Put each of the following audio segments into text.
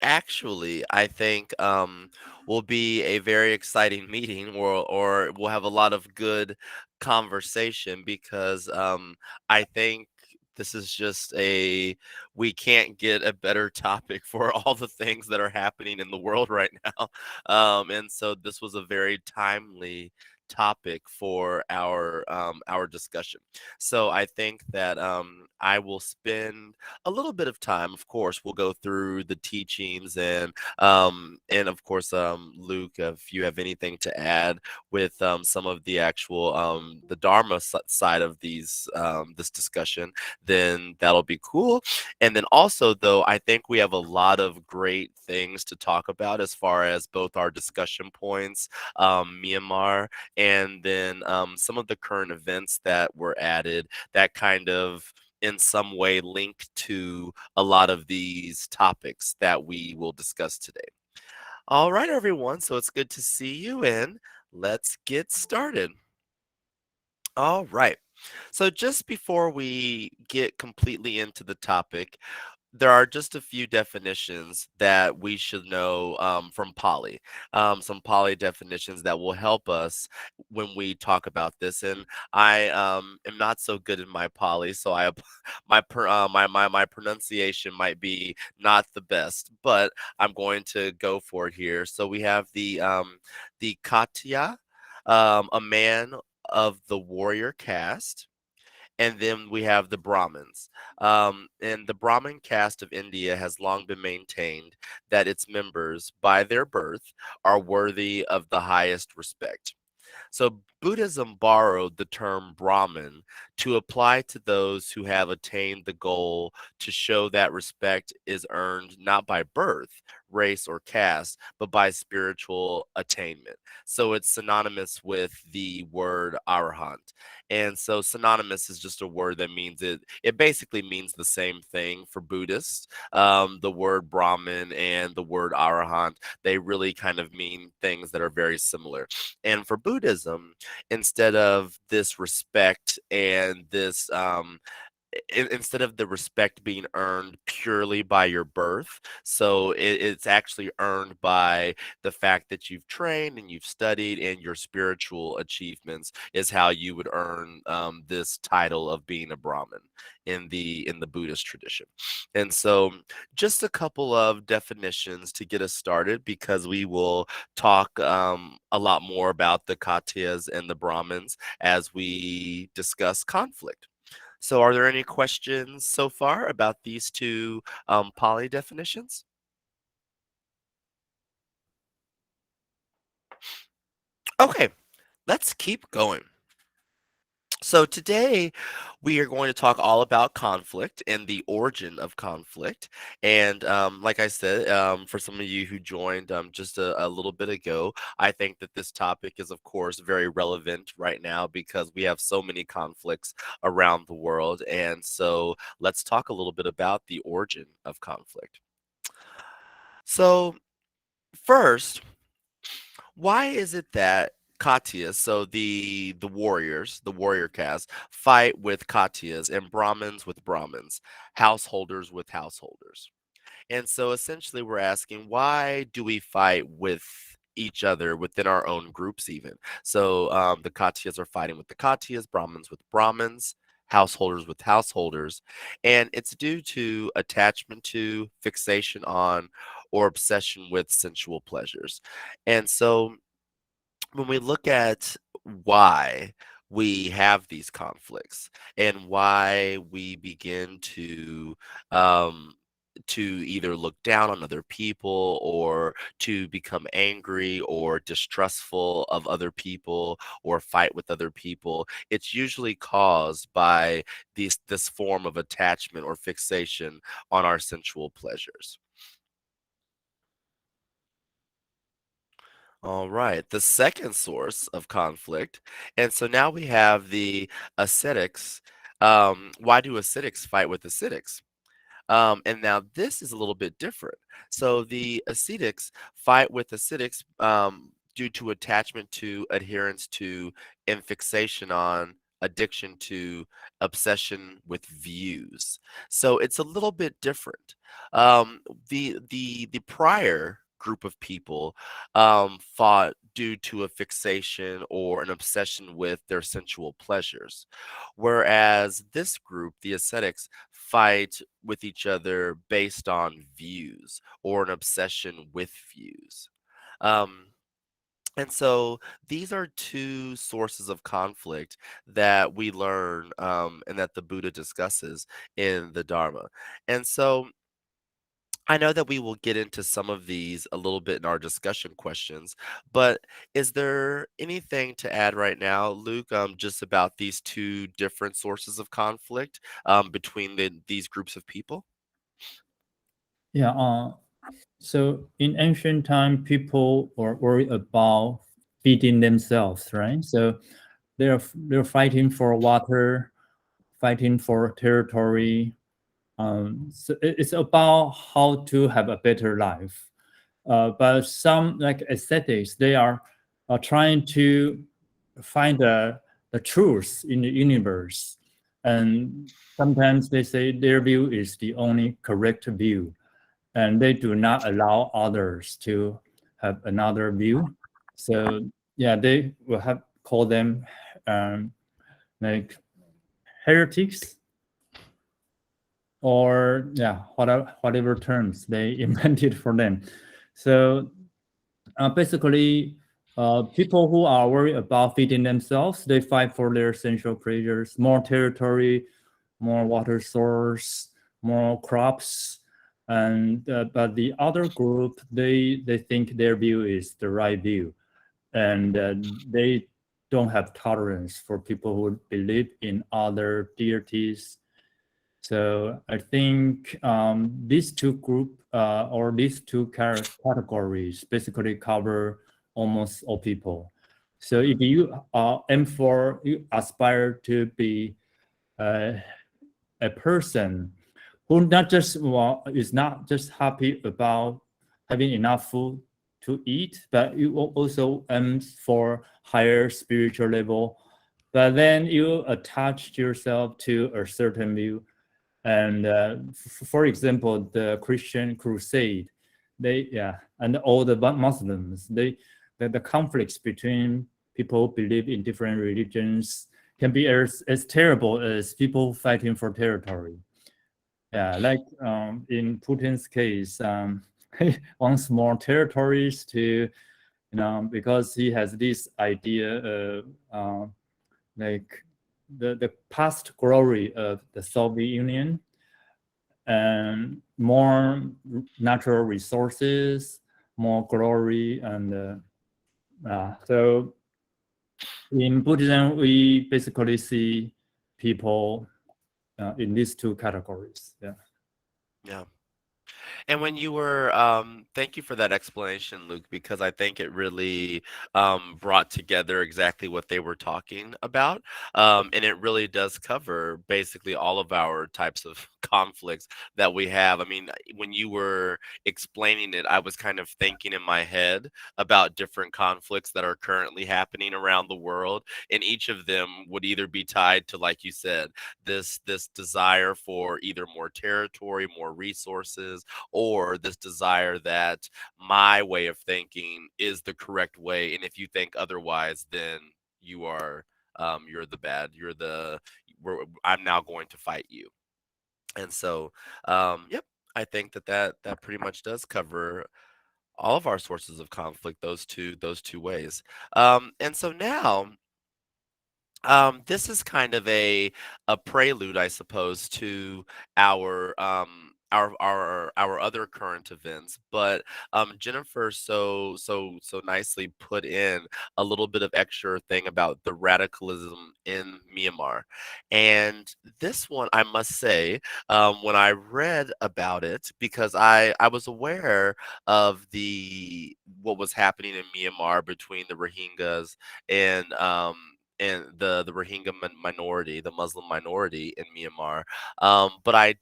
Actually, I think will be a very exciting meeting, or we'll have a lot of good conversation because I think this is just a we can't get a better topic for all the things that are happening in the world right now. And so this was a very timely topic for our discussion. So I think that I will spend a little bit of time. Of course, we'll go through the teachings and of course, Luke, if you have anything to add with some of the actual the Dharma side of this discussion, then that'll be cool. And then also, though, I think we have a lot of great things to talk about as far as both our discussion points, Myanmar, and then some of the current events that were added that kind of in some way linked to a lot of these topics that we will discuss today. All right, everyone. So it's good to see you, and let's get started. All right. So just before we get completely into the topic, there are just a few definitions that we should know from Pali. Some Pali definitions that will help us when we talk about this. And I am not so good in my Pali, so my pronunciation might be not the best, but I'm going to go for it here. So we have the Katya, a man of the warrior caste, and then we have the Brahmins. And the Brahmin caste of India has long been maintained that its members, by their birth, are worthy of the highest respect. So Buddhism borrowed the term Brahmin to apply to those who have attained the goal to show that respect is earned not by birth, race, or caste, but by spiritual attainment. So it's synonymous with the word arahant. And so synonymous is just a word that means it basically means the same thing for Buddhists. The word Brahmin and the word arahant, they really kind of mean things that are very similar. And for Buddhism, instead of this respect and this instead of the respect being earned purely by your birth, so it's actually earned by the fact that you've trained and you've studied, and your spiritual achievements is how you would earn this title of being a Brahmin in the Buddhist tradition. And so, just a couple of definitions to get us started, because we will talk a lot more about the Katyas and the Brahmins as we discuss conflict. So, are there any questions so far about these two poly definitions? Okay, let's keep going. So, today we are going to talk all about conflict and the origin of conflict. And like I said, for some of you who joined just a little bit ago, I think that this topic is, of course, very relevant right now because we have so many conflicts around the world. And so, let's talk a little bit about the origin of conflict. So, first, why is it that Katyas, so the warriors, the warrior caste, fight with Katyas and Brahmins with Brahmins, householders with householders? And so essentially we're asking, why do we fight with each other within our own groups even? So the Katyas are fighting with the Katyas, Brahmins with Brahmins, householders with householders, and it's due to attachment to, fixation on, or obsession with sensual pleasures. And so when we look at why we have these conflicts and why we begin um, to either look down on other people or to become angry or distrustful of other people or fight with other people, it's usually caused by this form of attachment or fixation on our sensual pleasures. All right. The second source of conflict. And so now we have the ascetics. Why do ascetics fight with ascetics? And now this is a little bit different. So the ascetics fight with ascetics due to attachment to, adherence to, and fixation on. addiction to obsession with views. So it's a little bit different. Um, the prior group of people fought due to a fixation or an obsession with their sensual pleasures, whereas this group, the ascetics, fight with each other based on views or an obsession with views. Um, and so these are two sources of conflict that we learn and that the Buddha discusses in the Dharma. And so I know that we will get into some of these a little bit in our discussion questions, but is there anything to add right now, Luke, just about these two different sources of conflict between these groups of people? Yeah. So in ancient time, people were worried about feeding themselves, right? So they're fighting for water, fighting for territory. So it's about how to have a better life. But some like aesthetics, they are trying to find the truth in the universe, and sometimes they say their view is the only correct view, and they do not allow others to have another view. So yeah, they will have call them um, like heretics, or yeah, whatever terms they invented for them. So basically, people who are worried about feeding themselves, they fight for their essential pleasures, more territory, more water source, more crops. And but the other group, they think their view is the right view, and they don't have tolerance for people who believe in other deities. So I think these two group or these two categories basically cover almost all people. So if Hmm. you aim for, you aspire to be uh, a person who not just is not just happy about having enough food to eat, but you also aim for higher spiritual level. But then you attach yourself to a certain view, and for example, the Christian crusade, they yeah, and all the Muslims, the conflicts between people who believe in different religions can be as terrible as people fighting for territory. Yeah, like in Putin's case, he wants more territories to, because he has this idea of like the past glory of the Soviet Union, and more natural resources, more glory, and so in Buddhism, we basically see people in these two categories. Yeah. Yeah. And when you were, thank you for that explanation, Luke, because I think it really brought together exactly what they were talking about. And it really does cover basically all of our types of conflicts that we have. I mean, when you were explaining it, I was kind of thinking in my head about different conflicts that are currently happening around the world. And each of them would either be tied to, like you said, this desire for either more territory, more resources, or this desire that my way of thinking is the correct way, and if you think otherwise, then you are you're the bad, I'm now going to fight you. And so yep, I think that pretty much does cover all of our sources of conflict, those two ways. And so now this is kind of a prelude, I suppose, to our other current events. But Jennifer so nicely put in a little bit of extra thing about the radicalism in Myanmar, and this one I must say, when I read about it, because I was aware of the what was happening in Myanmar between the Rohingyas and the Rohingya minority, the Muslim minority in Myanmar. But I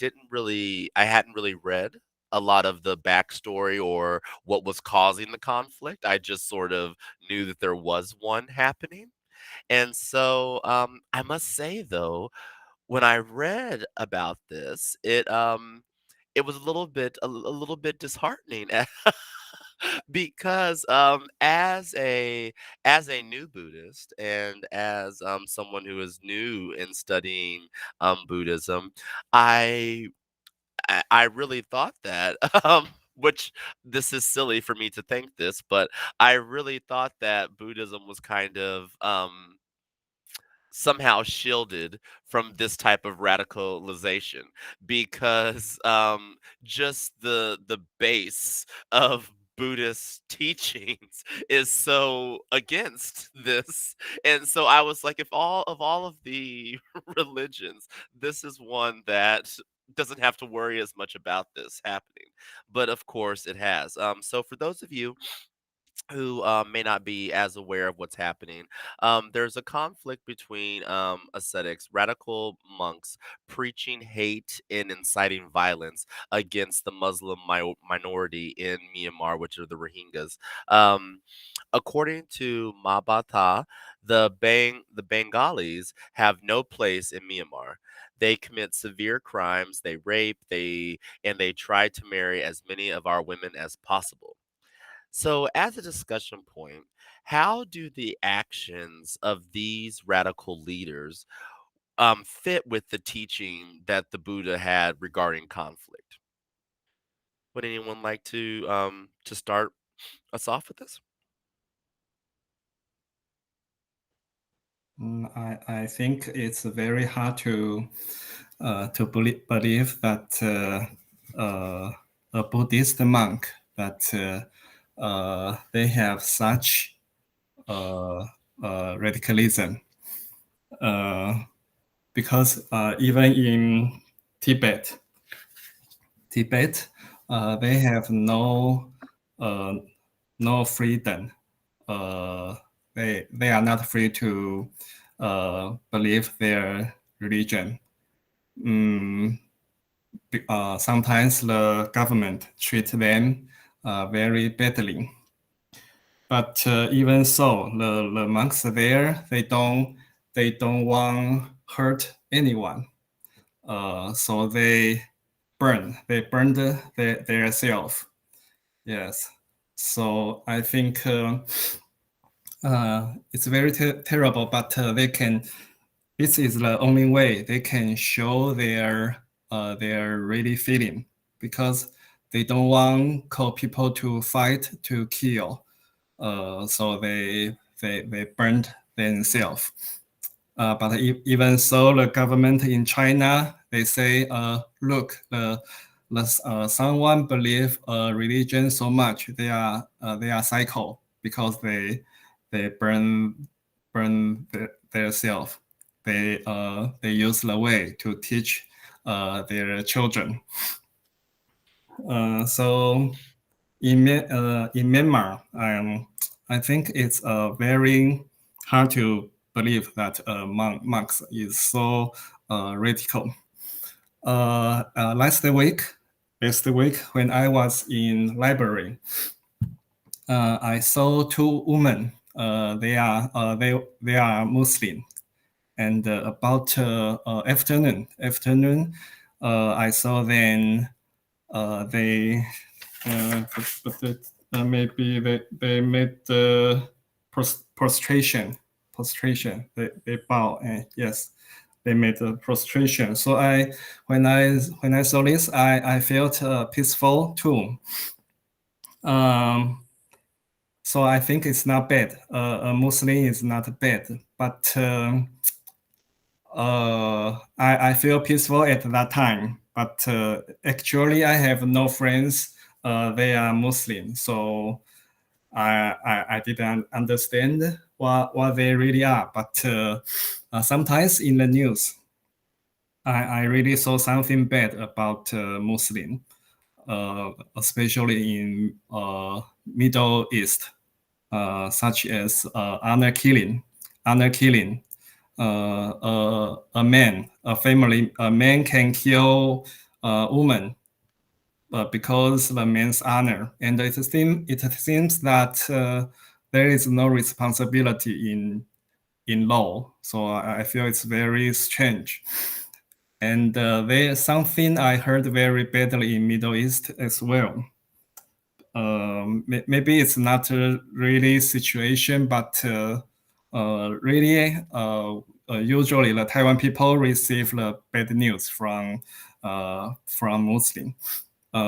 hadn't really read a lot of the backstory or what was causing the conflict. I just sort of knew that there was one happening. And so I must say though, when I read about this, it was a little bit disheartening because as a new Buddhist and as someone who is new in studying Buddhism, I I really thought that, which this is silly for me to think this, but I really thought that Buddhism was kind of somehow shielded from this type of radicalization because just the base of Buddhist teachings is so against this. And so I was like, if all of the religions, this is one that doesn't have to worry as much about this happening. But of course it has. So for those of you who may not be as aware of what's happening. There's a conflict between ascetics, radical monks preaching hate and inciting violence against the Muslim minority in Myanmar, which are the Rohingyas. Um, According to Mabata, the Bengalis have no place in Myanmar. They commit severe crimes, they rape, they try to marry as many of our women as possible. So, as a discussion point, how do the actions of these radical leaders fit with the teaching that the Buddha had regarding conflict? Would anyone like to start us off with this? I think it's very hard to believe that a Buddhist monk that they have such radicalism, because even in Tibet, they have no freedom. They are not free to believe their religion. Sometimes the government treat them very badly. But even so, the monks there, they don't want hurt anyone. So they burned their self. Yes. So I think it's very terrible, but this is the only way they can show their really feeling, because they don't want people to fight to kill. So they burned themselves. But even so, the government in China, they say, look, someone believe religion so much, they are psycho, because they burn their self. They use the way to teach their children. So in Myanmar, I think it's very hard to believe that monks is so radical. Last week when I was in library, I saw two women. They are Muslim, and about afternoon, I saw them. They maybe they made the prostration. They bow, and yes, they made the prostration. So when I saw this, I felt peaceful too. So I think it's not bad. A Muslim is not bad, but I feel peaceful at that time. But actually, I have no friends. They are Muslim, so I didn't understand what they really are. But sometimes in the news, I really saw something bad about Muslim, especially in Middle East, such as honor killing. A man can kill a woman because the man's honor, and it seems that there is no responsibility in law. So I feel it's very strange. And there's something I heard very badly in Middle East as well. Maybe it's not a really situation, but really usually the Taiwan people receive the bad news from Muslim.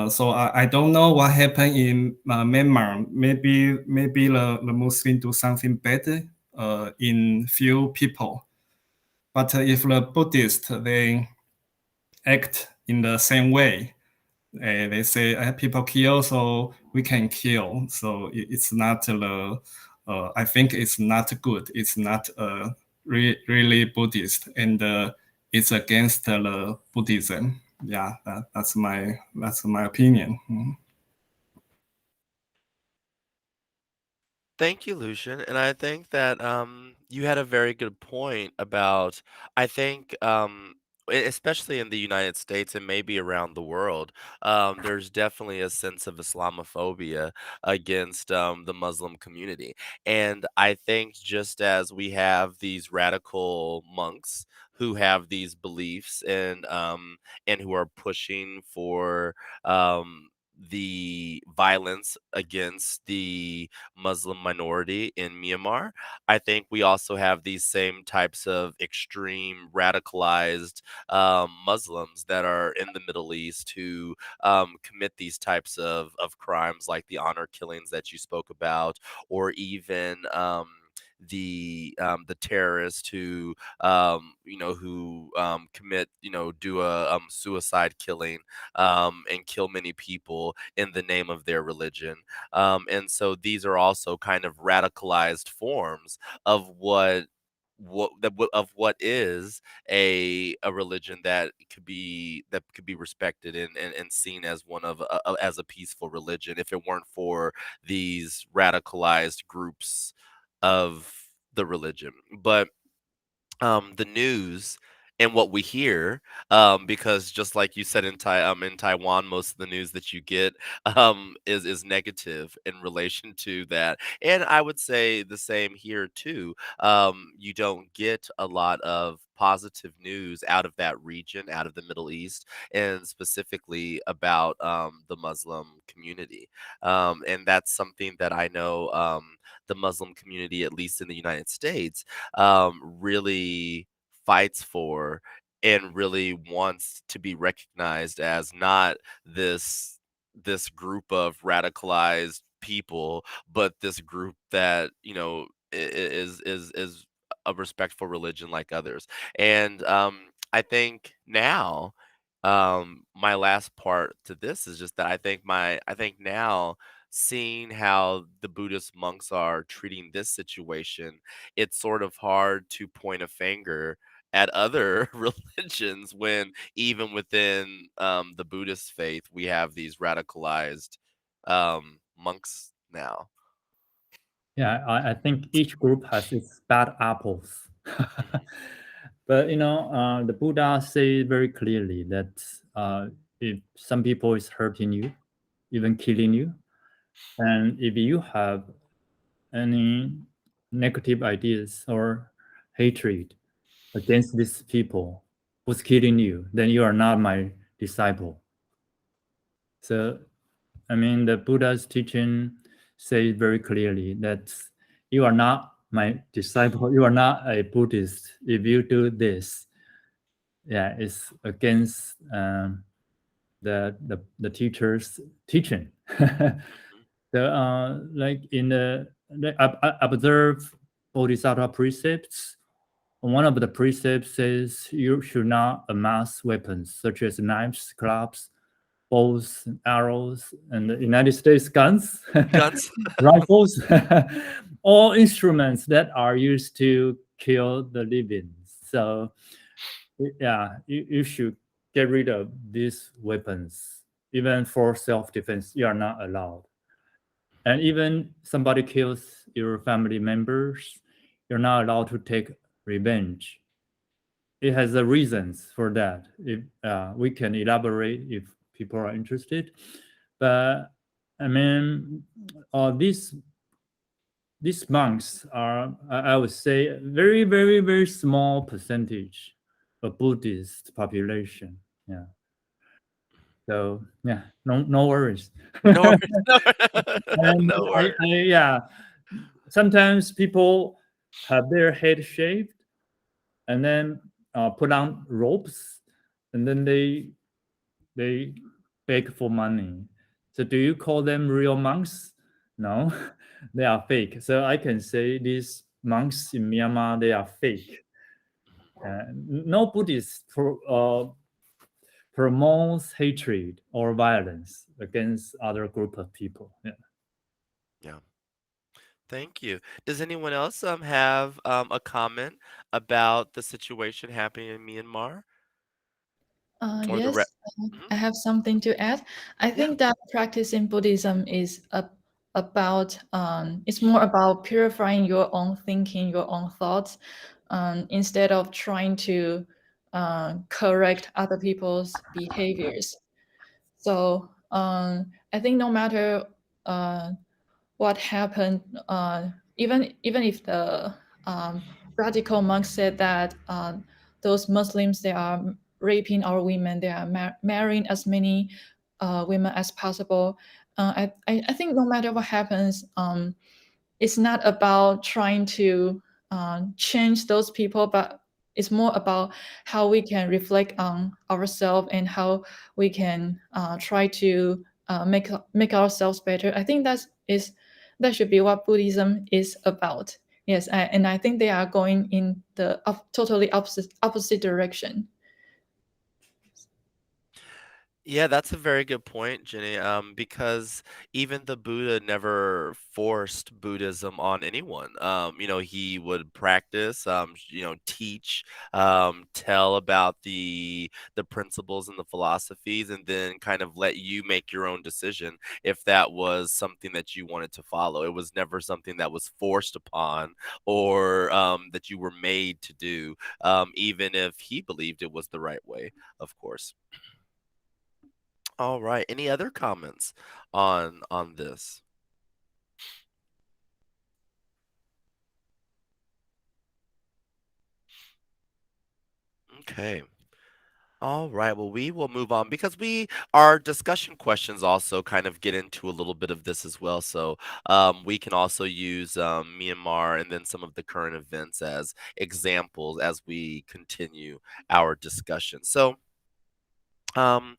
So I don't know what happened in Myanmar. Maybe the Muslim do something bad in few people. But if the Buddhist they act in the same way, they say people kill, so we can kill. So it's not the. I think it's not good. It's not really Buddhist, and it's against the Buddhism. Yeah, that's my opinion. Thank you, Lucian. And I think that you had a very good point about, I think, especially in the United States and maybe around the world, there's definitely a sense of Islamophobia against the Muslim community. And I think just as we have these radical monks who have these beliefs and who are pushing for the violence against the Muslim minority in Myanmar. I think we also have these same types of extreme radicalized Muslims that are in the Middle East who commit these types of crimes like the honor killings that you spoke about, or even the terrorists who commit do a suicide killing and kill many people in the name of their religion. And so these are also kind of radicalized forms of what is a religion that could be respected and seen as one of as a peaceful religion if it weren't for these radicalized groups of the religion. But the news and what we hear, because just like you said in Taiwan, most of the news that you get is negative in relation to that, and I would say the same here too. You don't get a lot of positive news out of that region, out of the Middle East, and specifically about the Muslim community, and that's something that I know the Muslim community, at least in the United States, really fights for and really wants to be recognized as not this group of radicalized people, but this group that is a respectful religion like others. And I think now, my last part to this is just that I think now, seeing how the Buddhist monks are treating this situation, it's sort of hard to point a finger at other religions when even within the Buddhist faith we have these radicalized monks now. Yeah, I think each group has its bad apples. But the Buddha say very clearly that if some people is hurting you, even killing you, and if you have any negative ideas or hatred against these people who's killing you, then you are not my disciple. So, I mean, the Buddha's teaching says very clearly that you are not my disciple. You are not a Buddhist. If you do this, yeah, it's against the teacher's teaching. Like in the observe Bodhisattva precepts. One of the precepts says you should not amass weapons such as knives, clubs, bows, arrows, and the United States guns, Guns. rifles, all instruments that are used to kill the living. So, yeah, you should get rid of these weapons. Even for self-defense, you are not allowed. And even somebody kills your family members, you're not allowed to take revenge. It has the reasons for that. If we can elaborate if people are interested, but I mean, this these monks are, I would say, a very, very, very small percentage of Buddhist population. Yeah. So yeah, no worries. No worries. And No worries. yeah, sometimes people have their head shaved and then put on robes, and then they beg for money. So do you call them real monks? No, they are fake. So I can say these monks in Myanmar, they are fake. No Buddhist promotes hatred or violence against other group of people. Yeah. Yeah. Thank you. Does anyone else have a comment about the situation happening in Myanmar or the Yes, Mhm. I have something to add. I Yeah. think that practicing Buddhism is about it's more about purifying your own thinking, your own thoughts, instead of trying to correct other people's behaviors. So I think no matter uh, what happened, even if the radical monks said that those Muslims, they are raping our women, they are marrying as many women as possible. I think no matter what happens, it's not about trying to change those people, but it's more about how we can reflect on ourselves and how we can try to make ourselves better. I think that should be what Buddhism is about. Yes, and I think they are going in the totally opposite direction. Yeah, that's a very good point, Jenny. Because even the Buddha never forced Buddhism on anyone. He would practice, teach, tell about the principles and the philosophies, and then kind of let you make your own decision if that was something that you wanted to follow. It was never something that was forced upon or that you were made to do, even if he believed it was the right way, of course. All right. Any other comments on this? Okay. All right. Well, we will move on because our discussion questions also kind of get into a little bit of this as well. So we can also use Myanmar and then some of the current events as examples as we continue our discussion. So um,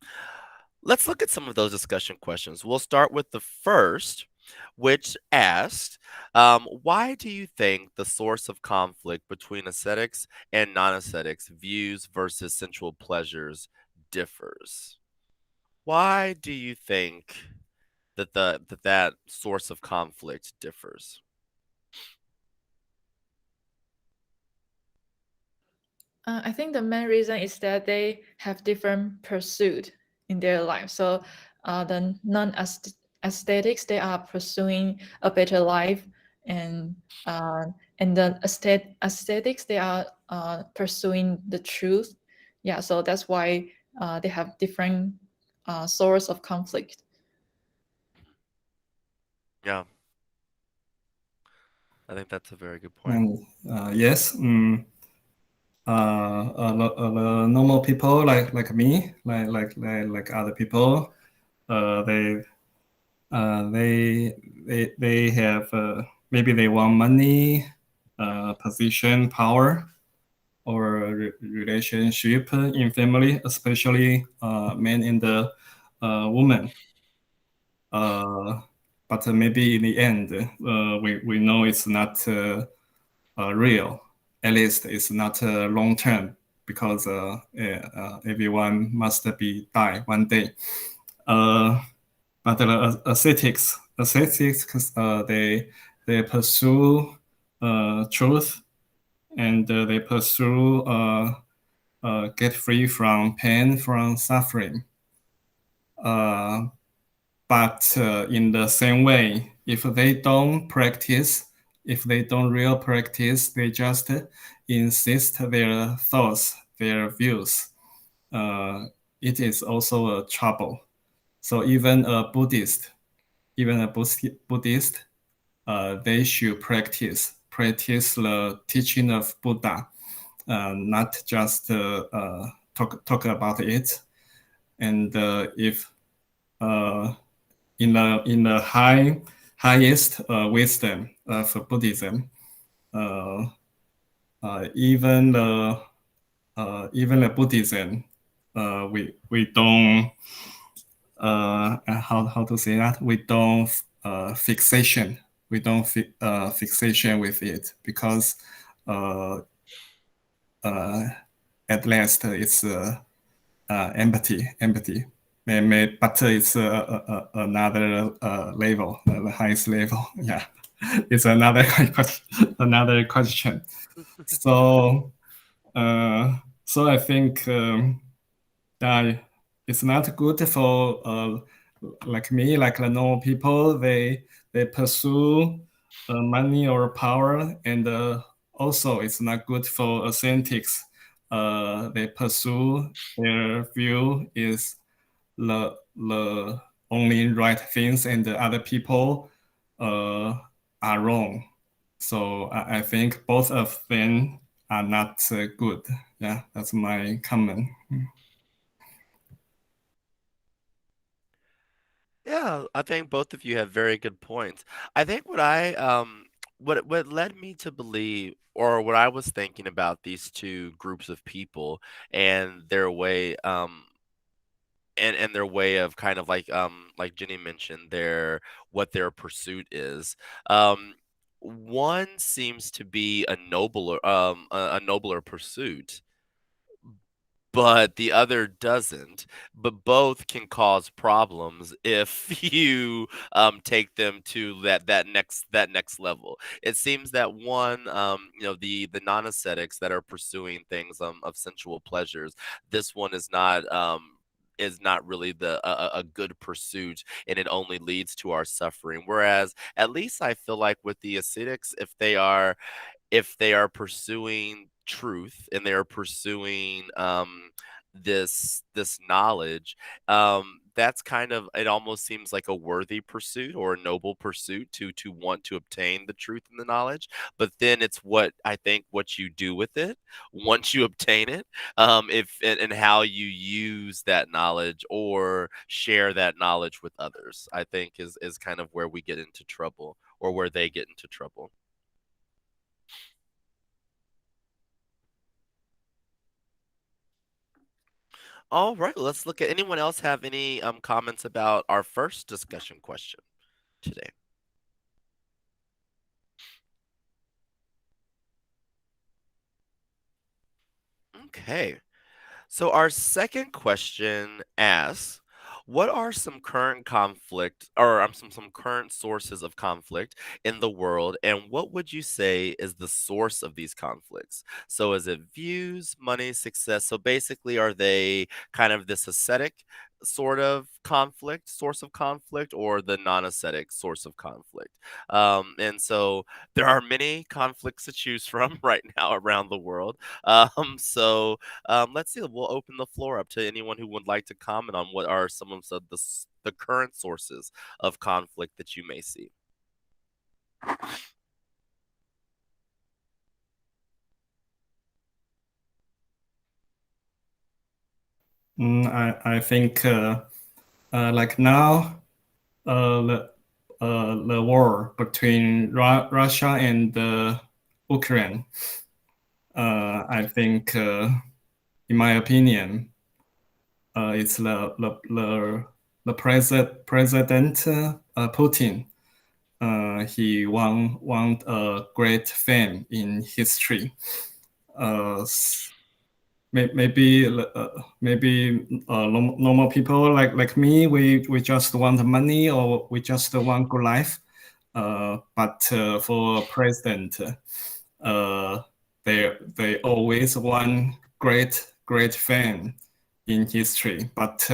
let's look at some of those discussion questions. We'll start with the first, which asked, why do you think the source of conflict between ascetics and non-ascetics views versus sensual pleasures differs? Why do you think that source of conflict differs? I think the main reason is that they have different pursuit in their life. So the non-aesthetics, they are pursuing a better life, and the aesthetics, they are pursuing the truth. Yeah, so that's why they have different source of conflict. Yeah, I think that's a very good point. And yes, the normal people like me, like other people, they they have maybe they want money, position, power, or relationship in family, especially men and the woman. But maybe in the end, we know it's not real. At least it's not long term because everyone must be die one day. But the ascetics, they pursue truth, and they pursue get free from pain, from suffering. But in the same way, if they don't practice, if they don't real practice, they just insist their thoughts, their views. It is also a trouble. So even a Buddhist, they should practice the teaching of Buddha, not just talk about it. And if in the highest wisdom of Buddhism, even the Buddhism, we don't how to say that, we don't fixation with it, because at last it's empathy. But it's another level, the highest level. Yeah, it's another question. So I think that it's not good for like me, like the normal people. They pursue money or power, and also it's not good for ascetics. They pursue their view is the only right things, and the other people are wrong. So I think both of them are not good. Yeah, that's my comment. Yeah, I think both of you have very good points. I think what led me to believe, or what I was thinking about these two groups of people and their way and their way of kind of like Jenny mentioned, what their pursuit is. One seems to be a nobler pursuit, but the other doesn't. But both can cause problems if you take them to that next level. It seems that one, the non-ascetics that are pursuing things of sensual pleasures, this one is not really a good pursuit, and it only leads to our suffering. Whereas at least I feel like with the ascetics, if they are pursuing truth and they are pursuing this knowledge, that's kind of, it almost seems like a worthy pursuit or a noble pursuit to want to obtain the truth and the knowledge. But then it's what you do with it once you obtain it, if and how you use that knowledge or share that knowledge with others, I think is kind of where we get into trouble, or where they get into trouble. All right, let's look at, anyone else have any comments about our first discussion question today? Okay. So our second question asks, what are some current conflict, or some current sources of conflict in the world, and what would you say is the source of these conflicts? So is it views, money, success? So basically, are they kind of this ascetic sort of source of conflict, or the non-ascetic source of conflict? And so there are many conflicts to choose from right now around the world. Let's see. We'll open the floor up to anyone who would like to comment on what are some of the current sources of conflict that you may see. I think like now, the war between Russia and Ukraine, I think, in my opinion, it's the president Putin. He won a great fame in history. Maybe normal people like me, we just want money, or we just want good life. But for president, they always want great fame in history. But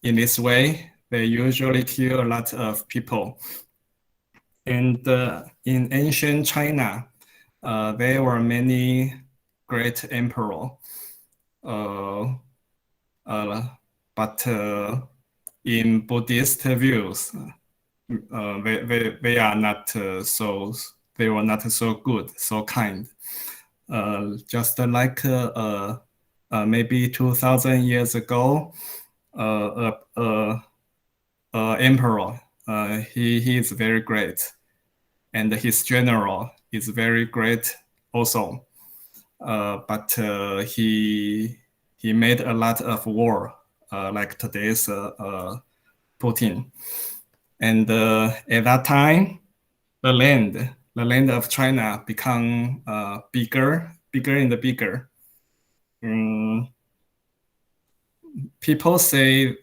in this way, they usually kill a lot of people. And in ancient China, there were many great emperor. But in Buddhist views, they are not they were not so good, so kind. Just like maybe 2,000 years ago, emperor, he is very great, and his general is very great also. But he made a lot of war, like today's Putin. And at that time, the land of China become bigger and bigger. People say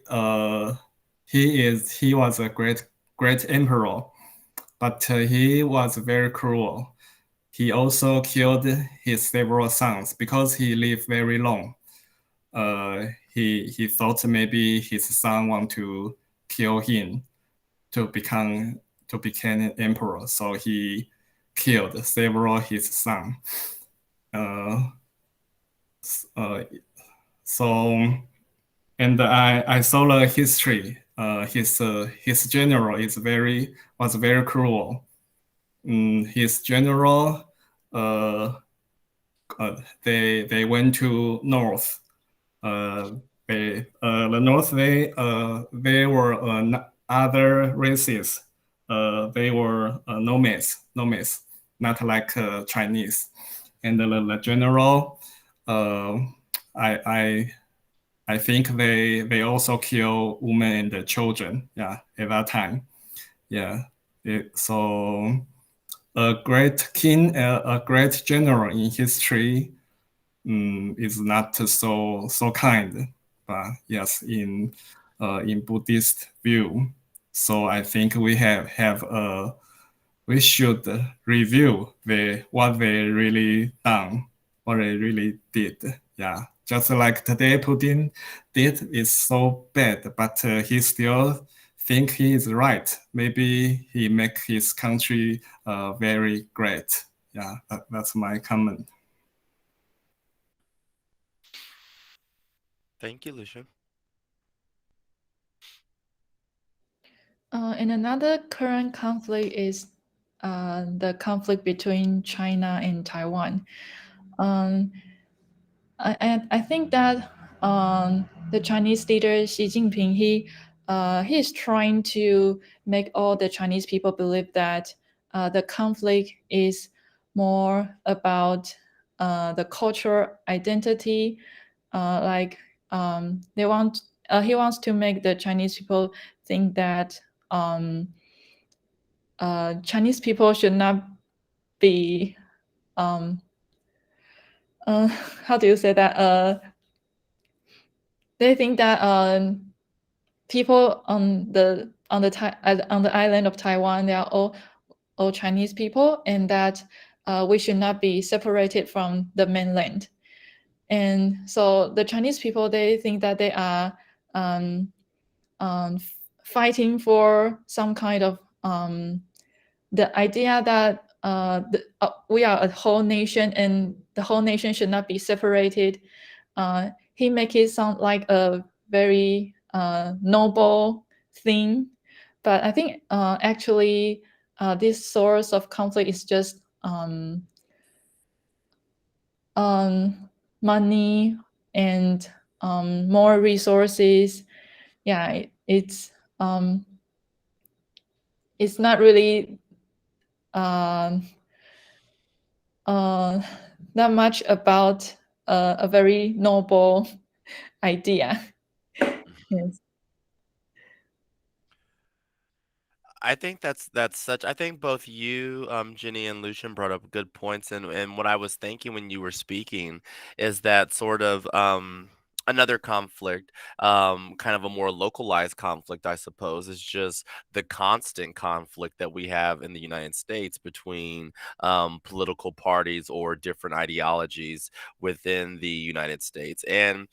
he was a great emperor, but he was very cruel. He also killed his several sons because he lived very long. He thought maybe his son want to kill him to become an emperor, so he killed several his son. So, and I saw the history. His general was very cruel. His general, they went to north. The north they were other races. They were nomads, not like Chinese. And the general, I think they also kill women and the children. Yeah, at that time. Yeah. So a great king, a great general in history is not so kind. But yes, in Buddhist view. So I think we we should review what they really done, what they really did. Yeah, just like today Putin did is so bad, but he still think he is right. Maybe he make his country very great. Yeah, that's my comment. Thank you, Lucian. And another current conflict is the conflict between China and Taiwan. I think that the Chinese leader Xi Jinping, he is trying to make all the Chinese people believe that the conflict is more about the cultural identity. He wants to make the Chinese people think that Chinese people should not be how do you say that? They think that people on the island of Taiwan, they are all Chinese people, and that we should not be separated from the mainland. And so the Chinese people, they think that they are fighting for some kind of the idea that we are a whole nation and the whole nation should not be separated. He make it sound like a very noble thing, but I think actually this source of conflict is just money and more resources. Yeah, it's not really not much about a very noble idea. Yes. I think that's such. I think both you, Jenny, and Lucian brought up good points, and what I was thinking when you were speaking is that sort of another conflict, kind of a more localized conflict, I suppose, is just the constant conflict that we have in the United States between political parties or different ideologies within the United States. And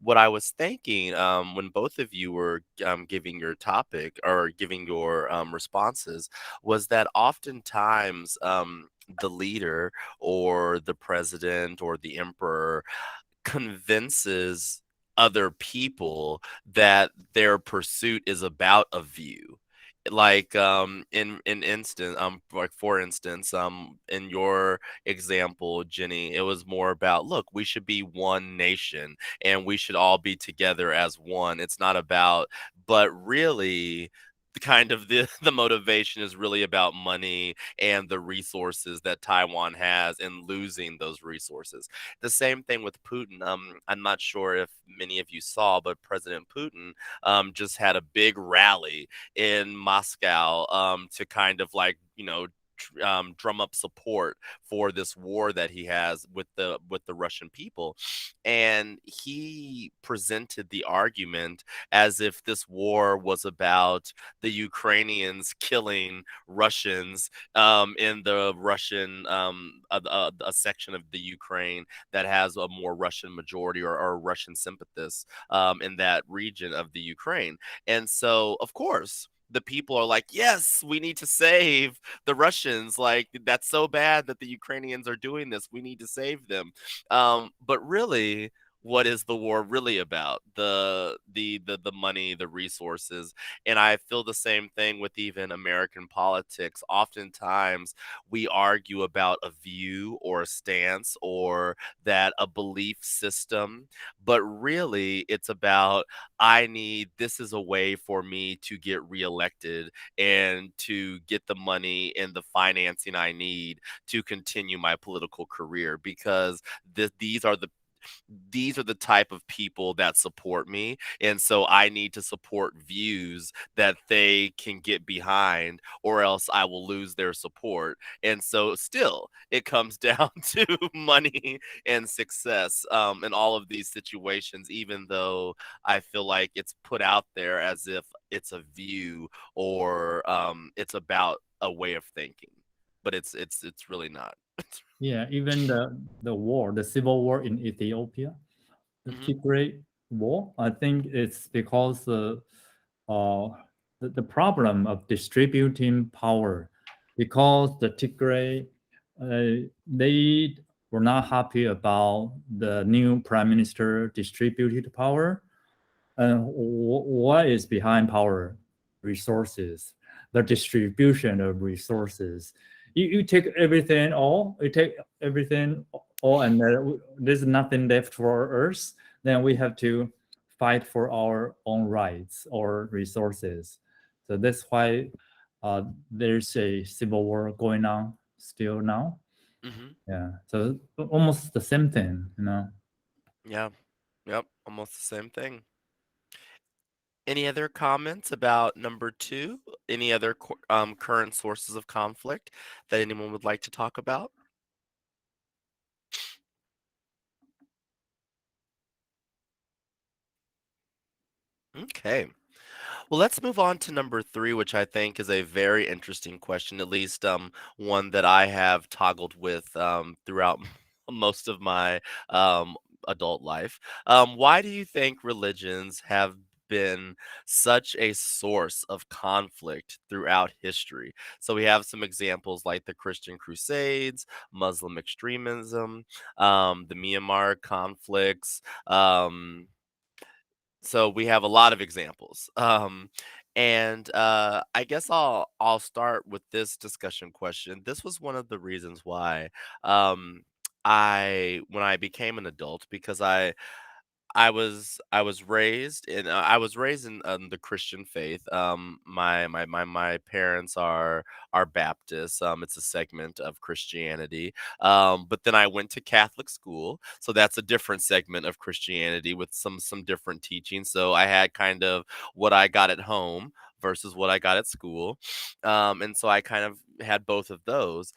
what I was thinking when both of you were giving your topic or giving your responses was that oftentimes the leader or the president or the emperor convinces other people that their pursuit is about a view like in instance like for instance in your example, Jenny, it was more about, look, we should be one nation and we should all be together as one. It's not about, but really the kind of the motivation is really about money and the resources that Taiwan has and losing those resources. The same thing with Putin. I'm not sure if many of you saw, but President Putin just had a big rally in Moscow to kind of like, drum up support for this war that he has with the Russian people. And he presented the argument as if this war was about the Ukrainians killing Russians in the Russian a section of the Ukraine that has a more Russian majority or Russian sympathists in that region of the Ukraine. And so, of course, the people are like, yes, we need to save the Russians. Like, that's so bad that the Ukrainians are doing this. We need to save them. But really, what is the war really about? The money, the resources. And I feel the same thing with even American politics. Oftentimes we argue about a view or a stance or that a belief system, but really it's about, this is a way for me to get reelected and to get the money and the financing I need to continue my political career, because these are the type of people that support me. And so I need to support views that they can get behind, or else I will lose their support. And so still it comes down to money and success in all of these situations, even though I feel like it's put out there as if it's a view or it's about a way of thinking, but it's really not. Yeah, even the civil war in Ethiopia, the Mhm. Tigray war, I think it's because uh, the problem of distributing power, because the Tigray, they were not happy about the new prime minister distributed power. And what is behind power? Resources, the distribution of resources. You take everything all, you take everything all, and there's nothing left for us. Then we have to fight for our own rights or resources. So that's why there's a civil war going on still now. Mhm. Yeah. So almost the same thing, you know. Yeah. Yep. Almost the same thing. Any other comments about number two? Any other current sources of conflict that anyone would like to talk about? Okay. Well, let's move on to number three, which I think is a very interesting question, at least one that I have toggled with throughout most of my um, adult life. Why do you think religions have been such a source of conflict throughout history? So we have some examples like the Christian Crusades, Muslim extremism, the Myanmar conflicts. So we have a lot of examples. And I guess I'll start with this discussion question. This was one of the reasons why when I became an adult, because I was raised in the Christian faith. My parents are Baptists. It's a segment of Christianity. But then I went to Catholic school, so that's a different segment of Christianity with some different teachings. So I had kind of what I got at home versus what I got at school, and so I kind of had both of those.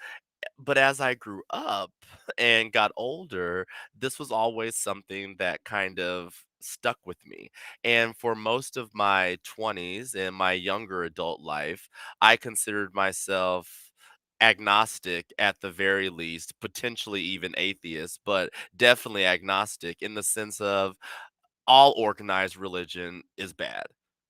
But as I grew up and got older, this was always something that kind of stuck with me. And for most of my 20s and my younger adult life, I considered myself agnostic at the very least, potentially even atheist, but definitely agnostic in the sense of all organized religion is bad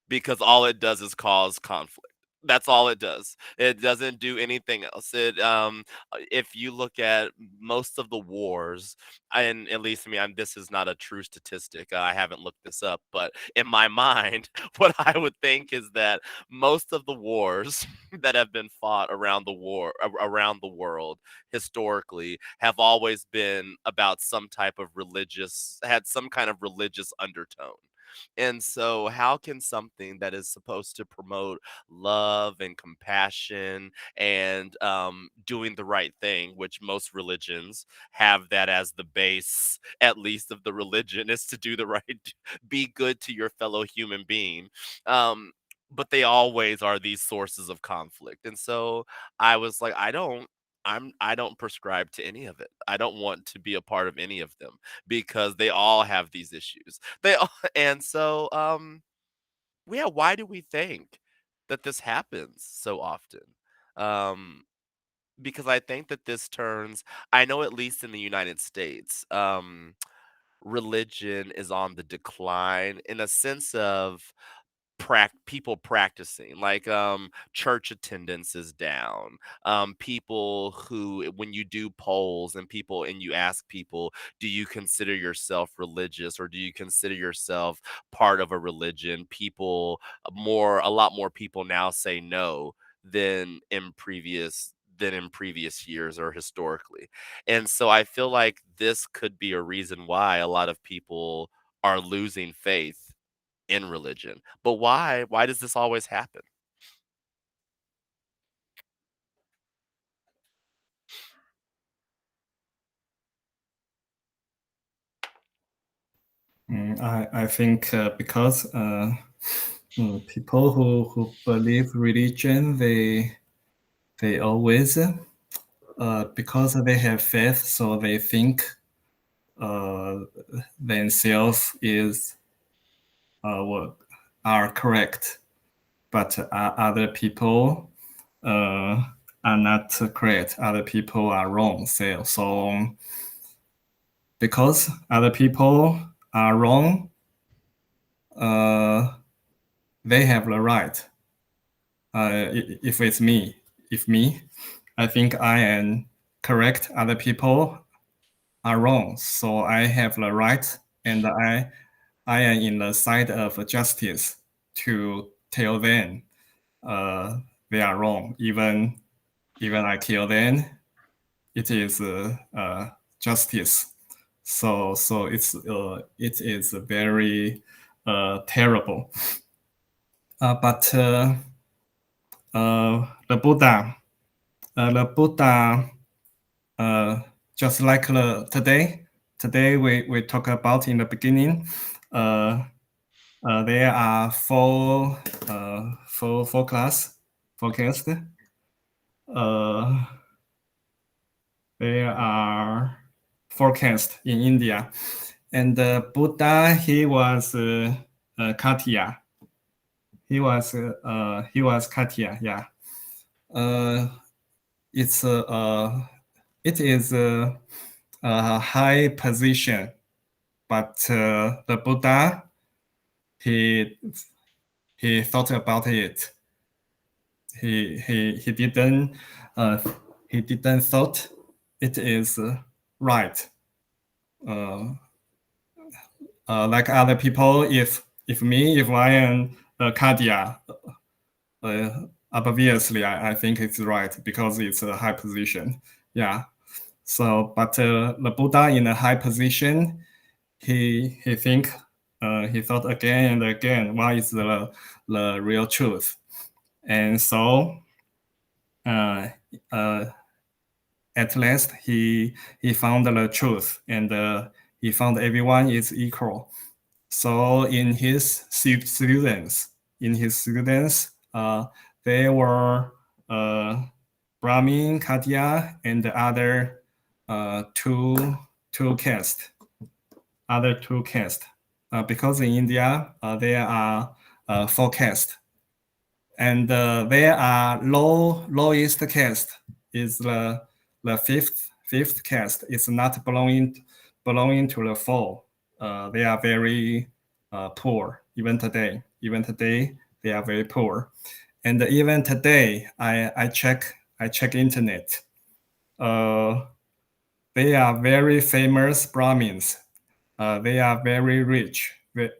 because all it does is cause conflict. That's all it does. It doesn't do anything else. If you look at most of the wars, and at least I mean, this is not a true statistic. I haven't looked this up, but in my mind, what I would think is that most of the wars that have been fought around the world historically have always been about some type of had some kind of religious undertone. And so, how can something that is supposed to promote love and compassion and doing the right thing, which most religions have that as the base, at least of the religion, is to do the right, be good to your fellow human being. Um, but they always are these sources of conflict. And so I was like, I don't prescribe to any of it. I don't want to be a part of any of them because they all have these issues. They all, and so yeah, why do we think that this happens so often? Um, because I think that I know at least in the United States, religion is on the decline in a sense of people practicing, like church attendance is down. People who when you do polls and you ask people, do you consider yourself religious or do you consider yourself part of a religion, people a lot more people now say no than in previous years or historically. And so I feel like this could be a reason why a lot of people are losing faith in religion. But why? Why does this always happen? I think because people who believe religion, they always because they have faith, so they think themselves what are correct, but other people are not correct. Other people are wrong. So because other people are wrong, they have the right. If it's me, I think I am correct. Other people are wrong. So I have the right, and I am in the side of justice to tell them they are wrong. Even I kill them, it is justice. So it is very terrible. But the Buddha, just like today we talk about in the beginning, there are four forecast. There are forecast in India, and Buddha, he was Katya. He was Katya. Yeah. It is a high position, but the Buddha, he thought about it. He didn't thought it is right. Like other people, if I am Katya, obviously I think it's right because it's a high position. Yeah. So, but the Buddha in a high position, he thought again and again, what is the real truth? And so, at last, he found the truth, and he found everyone is equal. So in his students, there were Brahmin, Katya, and the other two castes. Because in India there are four castes, and there are lowest caste is the fifth caste. It's not belonging to the four. They are very poor even today. They are very poor, And even today, I check internet. They are very famous Brahmins. They are very rich,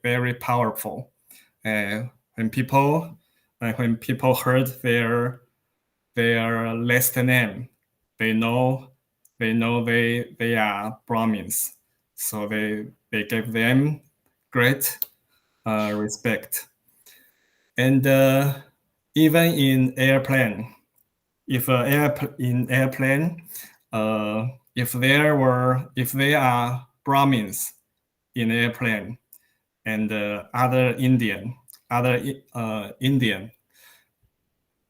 very powerful. When people heard their last name, they know they are Brahmins. So they gave them great respect. And even in airplane, if in airplane, if they are Brahmins in airplane and other Indian,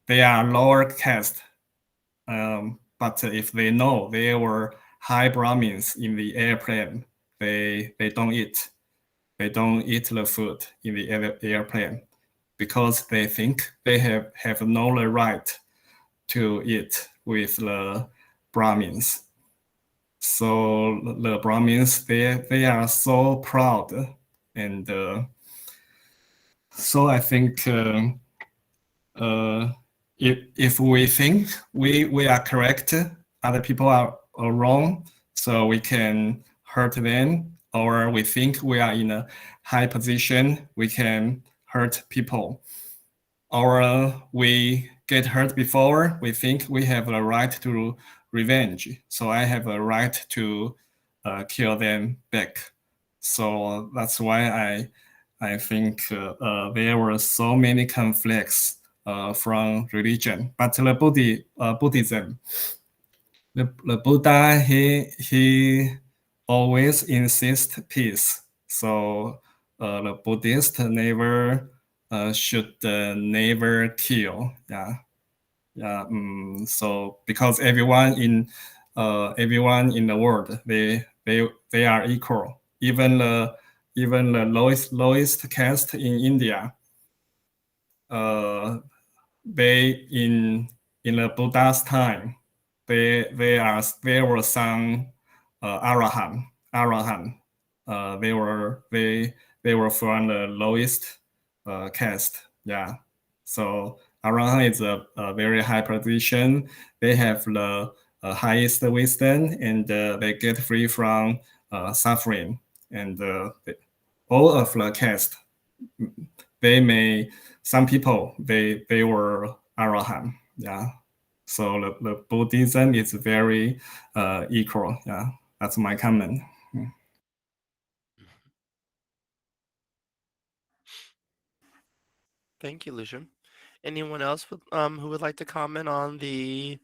they are lower caste. But if they know they were high Brahmins in the airplane, they don't eat. They don't eat the food in the airplane because they think they have no right to eat with the Brahmins. So the Brahmins, they are so proud, and so I think if we think we are correct, other people are wrong, so we can hurt them, or we think we are in a high position, we can hurt people, or we get hurt before, we think we have a right to revenge, so I have a right to kill them back. So that's why I think there were so many conflicts from religion. But the Buddhism, the Buddha, he always insists peace. So the Buddhist never should never kill. Yeah. So because everyone in the world, they are equal. Even the lowest caste in India, they in the Buddha's time, there were some arahant. They were from the lowest caste. Yeah. So arahant is a very high position. They have the highest wisdom, and they get free from suffering. And all of the caste, some people they were arahant. Yeah. So the Buddhism is very equal. Yeah, that's my comment. Thank you, Lucian. Anyone else who would like to comment on the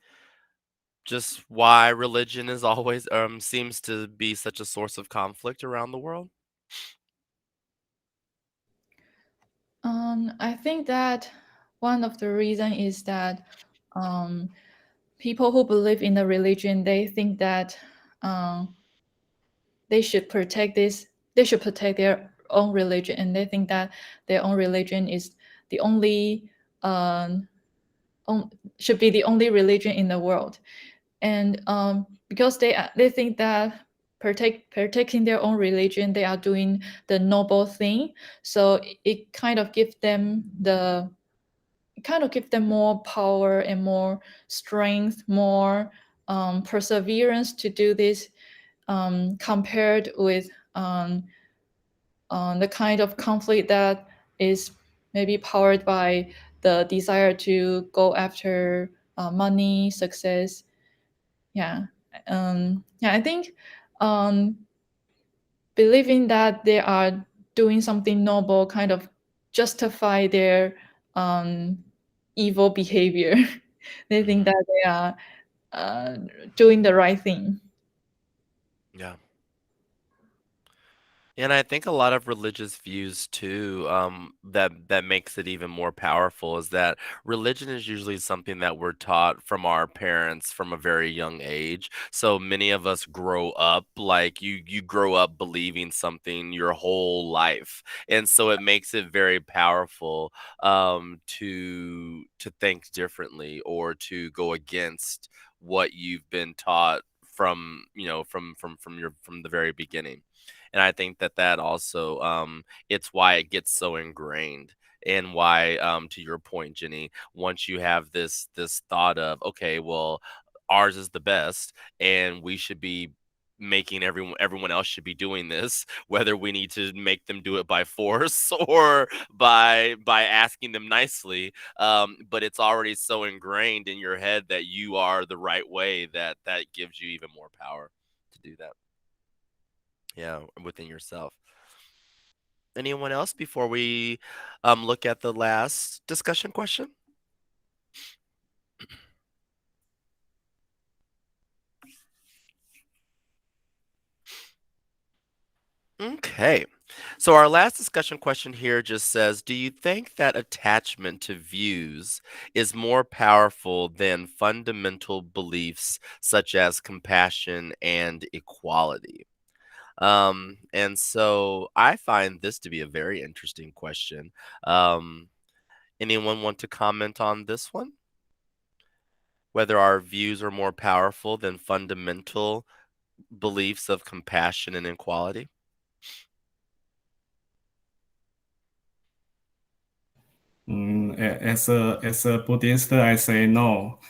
just why religion is always seems to be such a source of conflict around the world? I think that one of the reason is that people who believe in the religion, they think that they should protect their own religion, and they think that their own religion is the only should be the only religion in the world. And because they think that protecting their own religion, they are doing the noble thing, so it kind of gives them more power and more strength, more perseverance to do this, compared with the kind of conflict that is maybe powered by the desire to go after money, success. Yeah. I think believing that they are doing something noble kind of justify their evil behavior. They think that they are doing the right thing. Yeah. And I think a lot of religious views too, that makes it even more powerful is that religion is usually something that we're taught from our parents from a very young age. So many of us grow up like you grow up believing something your whole life, and so it makes it very powerful to think differently or to go against what you've been taught from from the very beginning. And I think that also it's why it gets so ingrained. and why, to your point, Jenny, once you have this thought of, okay, well, ours is the best and we should be making everyone else should be doing this, whether we need to make them do it by force or by asking them nicely, but it's already so ingrained in your head that you are the right way, that that gives you even more power to do that, yeah, within yourself. Anyone else before we look at the last discussion question? Okay. So our last discussion question here just says, do you think that attachment to views is more powerful than fundamental beliefs such as compassion and equality? And so I find this to be a very interesting question. Um, Anyone want to comment on this one? Whether our views are more powerful than fundamental beliefs of compassion and equality? As a Buddhist, I say no,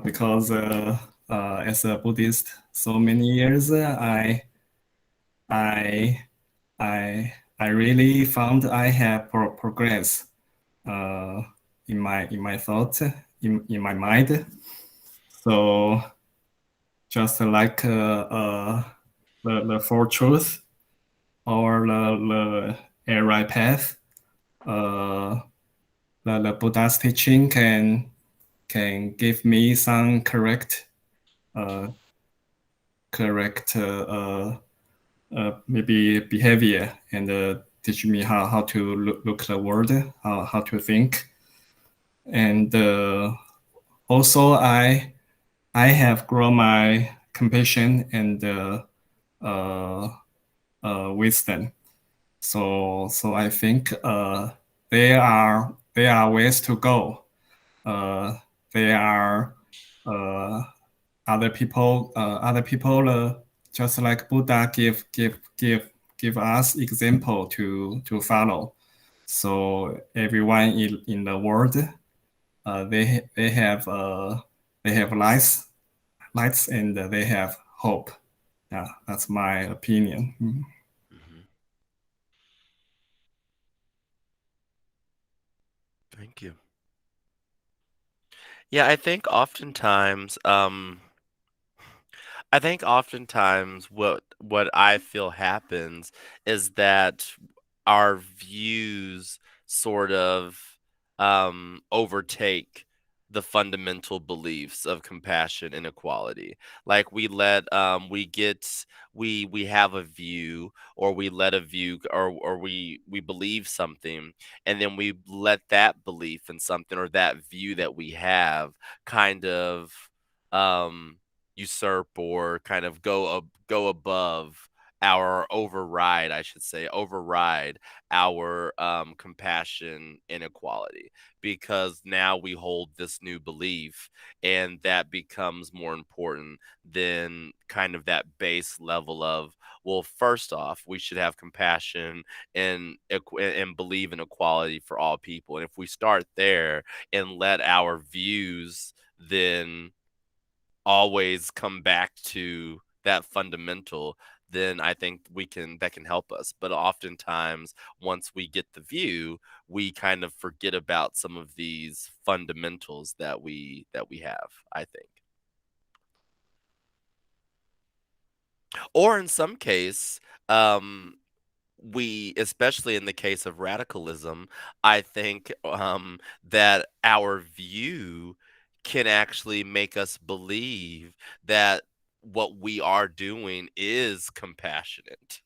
because as a Buddhist, so many years, I I really found I have progress in my thoughts, in my mind. So just like the four truth or the right path, uh, the Buddha's teaching can give me some uh, correct maybe behavior and teach me how to look the world, how to think, and also I have grown my compassion and uh, wisdom. So I think there are ways to go. There are uh, other people just like Buddha give us example to follow. So everyone in the world they have lights and they have hope. Yeah, that's my opinion. Mhm. Thank you. Yeah, I think oftentimes what I feel happens is that our views sort of overtake the fundamental beliefs of compassion and equality. Like we have a view, or we let a view, or we believe something, and then we let that belief in something, or that view that we have, kind of um usurp, or kind of go above our override, I should say, override our compassion and equality, because now we hold this new belief, and that becomes more important than kind of that base level of, well, first off, we should have compassion and believe in equality for all people. And if we start there and let our views then always come back to that fundamental, then I think that can help us. But oftentimes, once we get the view, we kind of forget about some of these fundamentals that we have, I think. Or in some case, um, we, especially in the case of radicalism, I think that our view can actually make us believe that what we are doing is compassionate.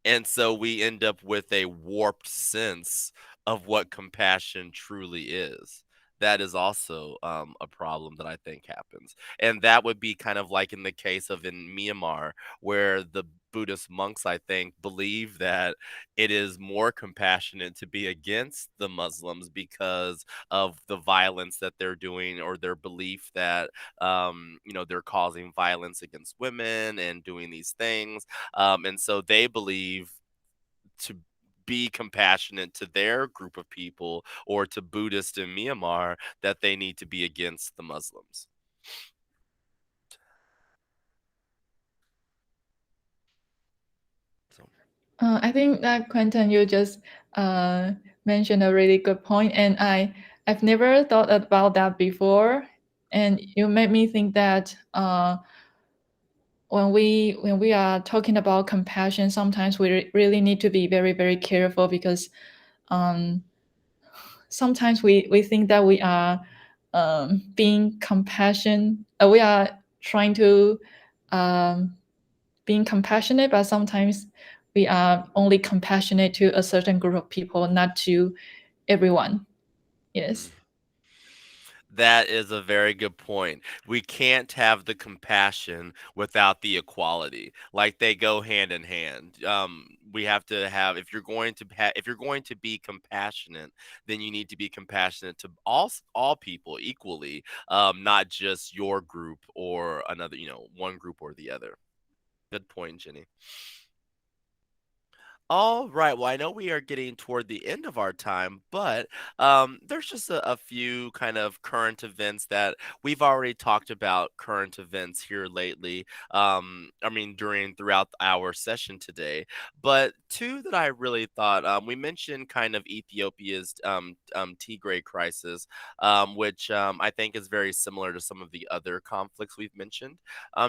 And so we end up with a warped sense of what compassion truly is. That is also a problem that I think happens. And that would be kind of like in the case of in Myanmar, where the Buddhist monks, I think, believe that it is more compassionate to be against the Muslims because of the violence that they're doing, or their belief that, they're causing violence against women and doing these things. And so they believe to be compassionate to their group of people or to Buddhists in Myanmar, that they need to be against the Muslims. So. I think that Quentin, you just mentioned a really good point, and I've never thought about that before, and you made me think that when we are talking about compassion, sometimes we really need to be very, very careful, because sometimes we think that we are being compassion. We are trying to being compassionate, but sometimes we are only compassionate to a certain group of people, not to everyone. Yes. That is a very good point. We can't have the compassion without the equality. Like, they go hand in hand. We have to have, if you're going to be compassionate, then you need to be compassionate to all people equally, not just your group or another, one group or the other. Good point, Jenny. All right. Well, I know we are getting toward the end of our time, but there's just a few kind of current events that we've already talked about. Current events here lately. I mean, throughout our session today, but two that I really thought, we mentioned kind of Ethiopia's Tigray crisis, which I think is very similar to some of the other conflicts we've mentioned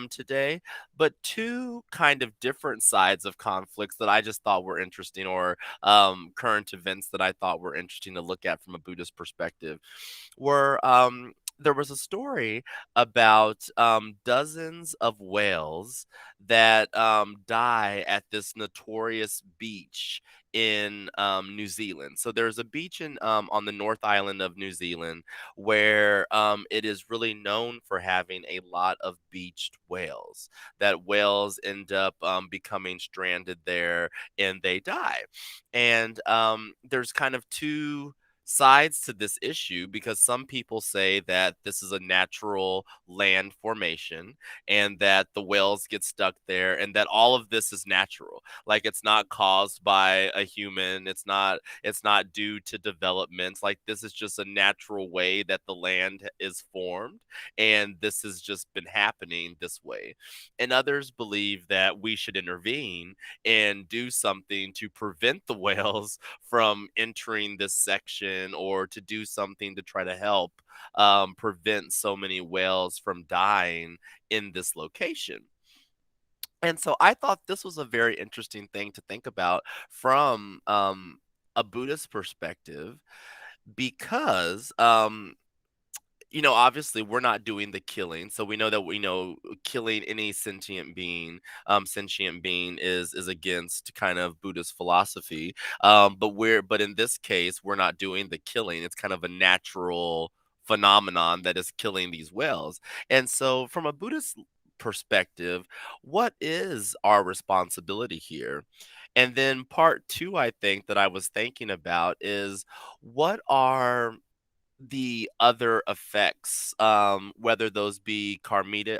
today, but two kind of different sides of conflicts that I just thought were interesting, or current events that I thought were interesting to look at from a Buddhist perspective, were there was a story about dozens of whales that die at this notorious beach in New Zealand. So there's a beach in on the North Island of New Zealand where it is really known for having a lot of beached whales. That whales end up becoming stranded there and they die. And there's kind of two sides to this issue, because some people say that this is a natural land formation and that the whales get stuck there and that all of this is natural, like it's not caused by a human, it's not due to development, like this is just a natural way that the land is formed, and this has just been happening this way. And others believe that we should intervene and do something to prevent the whales from entering this section, or to do something to try to help prevent so many whales from dying in this location. And so I thought this was a very interesting thing to think about from a Buddhist perspective, because obviously we're not doing the killing. So we know that killing any sentient being is against kind of Buddhist philosophy. But in this case, we're not doing the killing. It's kind of a natural phenomenon that is killing these whales. And so from a Buddhist perspective, what is our responsibility here? And then part two, I think, that I was thinking about is, what are the other effects, whether those be karmic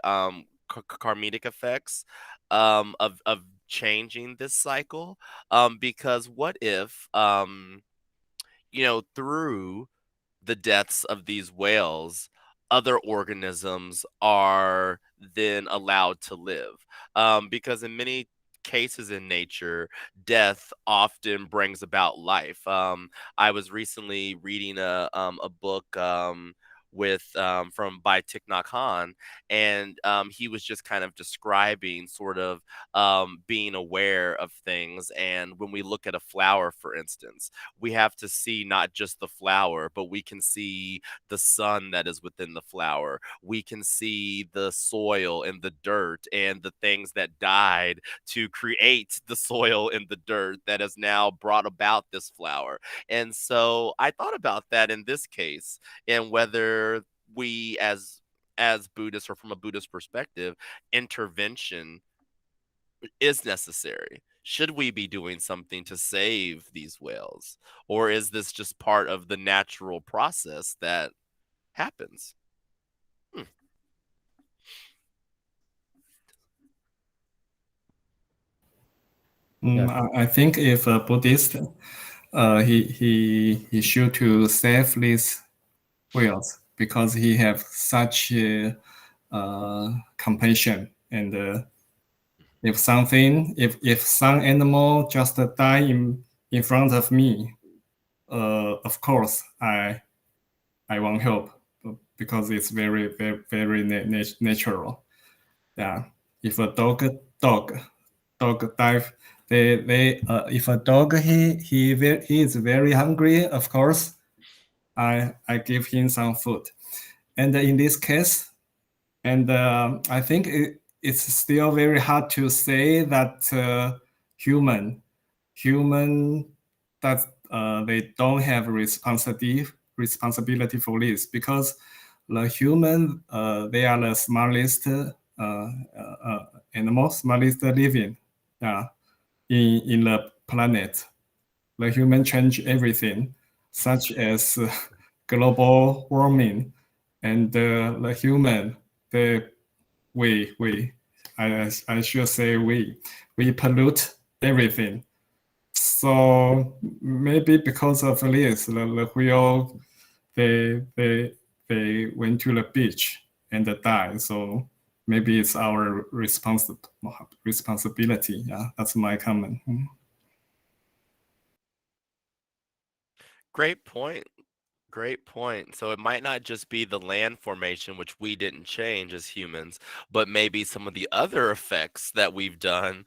effects, of changing this cycle, because what if, through the deaths of these whales, other organisms are then allowed to live. Because in many cases in nature, death often brings about life. I was recently reading a book with from by Thich Nhat Hanh, and he was just kind of describing sort of being aware of things. And when we look at a flower, for instance, we have to see not just the flower, but we can see the sun that is within the flower. We can see the soil and the dirt and the things that died to create the soil and the dirt that has now brought about this flower. And so I thought about that in this case, and whether we as Buddhists, or from a Buddhist perspective, intervention is necessary. Should we be doing something to save these whales? Or is this just part of the natural process that happens? Hmm. I think if a Buddhist, he should to save these whales because he have such compassion, and if some animal just die in front of me, of course I won't help because it's very natural. Yeah, if a dog dive, they if a dog he is very hungry, of course I give him some food, and in this case, and I think it's still very hard to say that human that they don't have responsibility for this because the human they are the smartest animal, smartest living in the planet. The human change everything, such as global warming, and the human, I should say we pollute everything. So maybe because of this, the whale they went to the beach and died. So maybe it's our responsibility. Yeah, that's my comment. Great point. Great point. So it might not just be the land formation, which we didn't change as humans, but maybe some of the other effects that we've done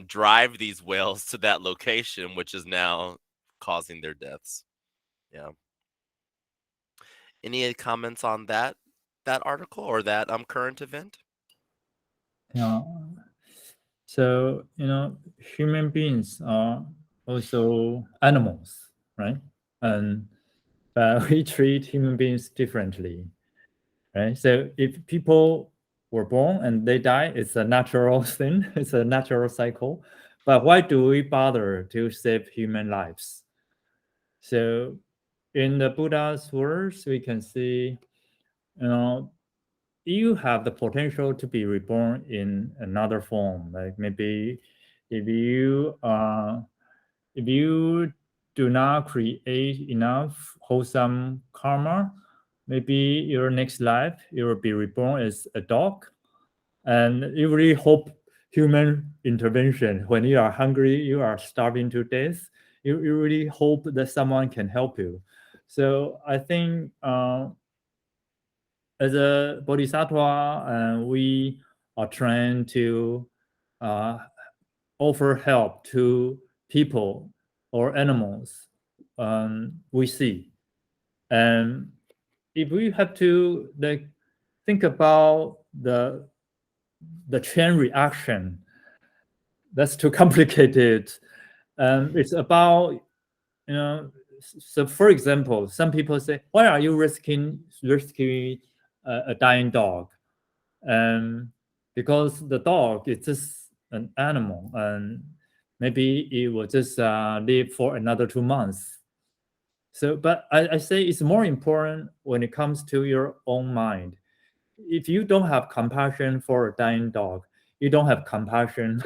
drive these whales to that location, which is now causing their deaths. Yeah. Any comments on that article or that current event? Yeah. So, human beings are also animals, right? And we treat human beings differently, right? So if people were born and they die, it's a natural thing. It's a natural cycle. But why do we bother to save human lives? So in the Buddha's words, we can see, you have the potential to be reborn in another form. Like maybe if you do not create enough wholesome karma, maybe your next life you will be reborn as a dog, and you really hope human intervention when you are hungry, you are starving to death. You really hope that someone can help you. So I think as a bodhisattva, we are trained to uh, offer help to people or animals we see. And if we have to think about the chain reaction, that's too complicated. It's about, so for example, some people say, why are you rescuing a dying dog? Because the dog is just an animal, and maybe it will just live for another 2 months. So, but I say it's more important when it comes to your own mind. If you don't have compassion for a dying dog, you don't have compassion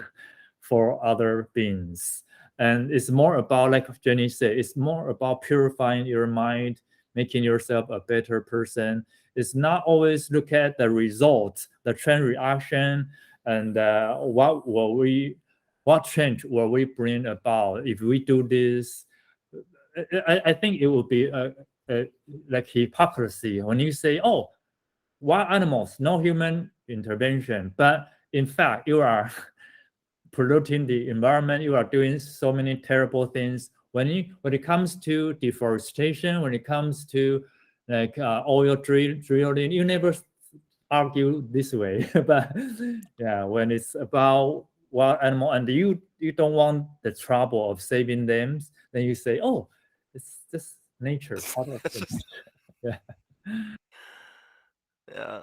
for other beings. And it's more about, like Jenny said, it's more about purifying your mind, making yourself a better person. It's not always look at the result, the chain reaction, and what change will we bring about if we do this. I think it would be like hypocrisy when you say, oh, wild animals, no human intervention, but in fact you are polluting the environment, you are doing so many terrible things. When it comes to deforestation, when it comes to like oil drilling, you never argue this way. But yeah, when it's about wild animal and you don't want the trouble of saving them, then you say, oh, it's just nature, part of the nature. Yeah. Yeah.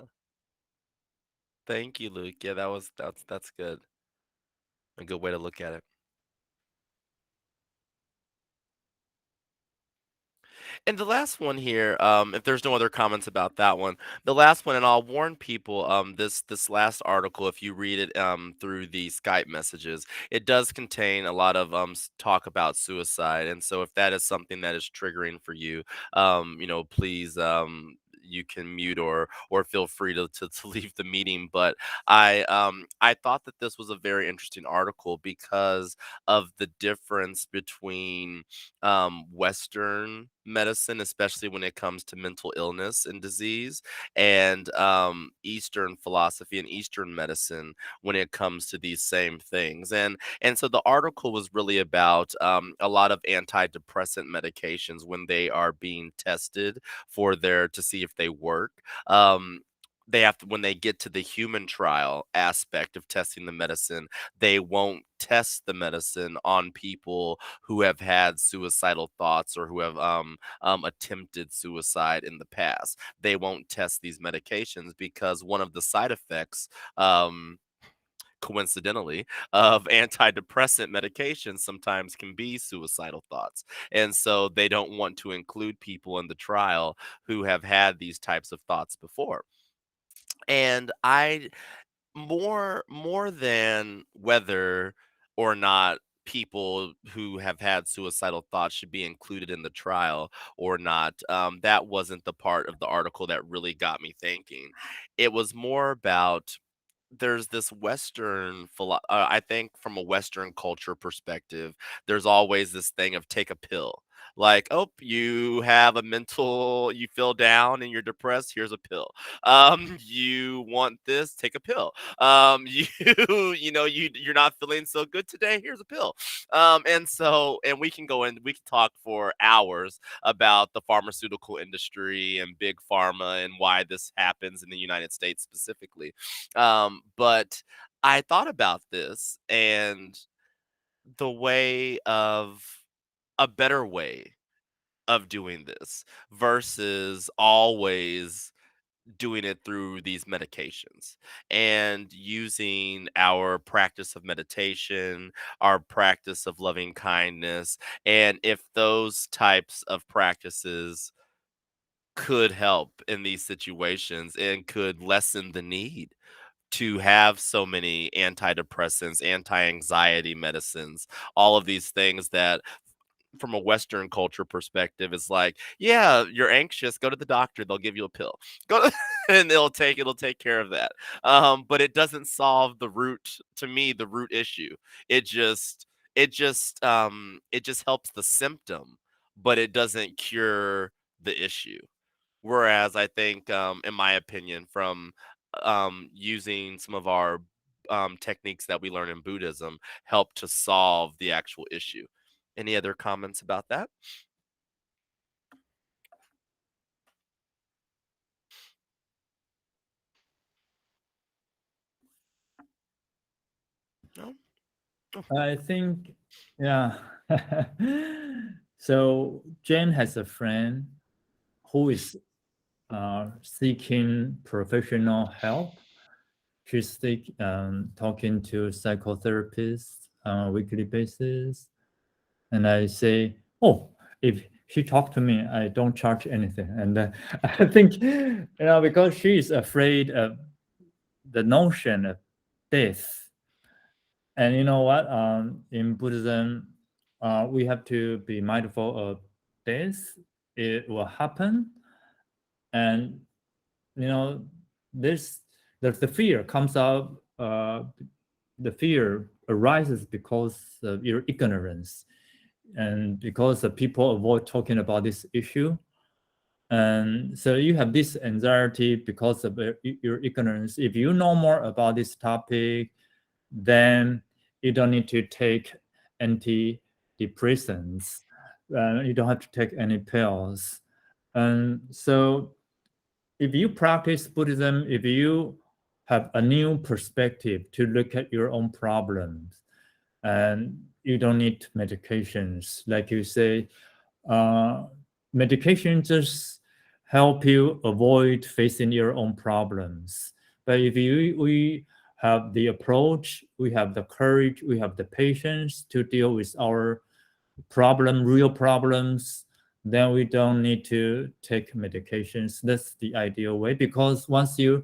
Thank you, Luke. Yeah, that's good. A good way to look at it. And the last one here, if there's no other comments about that one, the last one, and I'll warn people, this last article, if you read it through the Skype messages, it does contain a lot of talk about suicide, and so if that is something that is triggering for you, please you can mute or feel free to leave the meeting. But I thought that this was a very interesting article because of the difference between Western medicine, especially when it comes to mental illness and disease, and Eastern philosophy and Eastern medicine when it comes to these same things. And so the article was really about a lot of antidepressant medications when they are being tested for their to see if they work. They have to, when they get to the human trial aspect of testing the medicine, they won't test the medicine on people who have had suicidal thoughts or who have attempted suicide in the past. They won't test these medications because one of the side effects, coincidentally, of antidepressant medications sometimes can be suicidal thoughts. And so they don't want to include people in the trial who have had these types of thoughts before. And I more than whether or not people who have had suicidal thoughts should be included in the trial or not, that wasn't the part of the article that really got me thinking. It was more about there's this I think from a Western culture perspective, there's always this thing of take a pill. Like, oh, you feel down and you're depressed, here's a pill. You want this, take a pill. You're not feeling so good today, here's a pill. And we can talk for hours about the pharmaceutical industry and big pharma and why this happens in the United States specifically. But I thought about this and the way of a better way of doing this versus always doing it through these medications and using our practice of meditation, our practice of loving kindness, and if those types of practices could help in these situations and could lessen the need to have so many antidepressants, anti-anxiety medicines, all of these things that from a Western culture perspective is like, yeah, you're anxious, go to the doctor, they'll give you a pill. Go to, and it'll take care of that. But it doesn't solve the root, to me, the root issue. It just it just helps the symptom, but it doesn't cure the issue. Whereas I think, in my opinion, from using some of our techniques that we learn in Buddhism, help to solve the actual issue. Any other comments about that? No? I think, yeah. So Jane has a friend who is seeking professional help. She's talking to psychotherapists on a weekly basis. And I say, oh, if she talked to me, I don't charge anything. And I think, because she is afraid of the notion of death. And you know what? In Buddhism, we have to be mindful of death. It will happen. And, this the fear comes out, the fear arises because of your ignorance and because the people avoid talking about this issue. And so you have this anxiety because of your ignorance. If you know more about this topic, then you don't need to take antidepressants. You don't have to take any pills. And so if you practice Buddhism, if you have a new perspective to look at your own problems, and you don't need medications, like you say, medication just help you avoid facing your own problems. But if we have the approach, we have the courage, we have the patience to deal with our real problems, then we don't need to take medications. That's the ideal way, because once you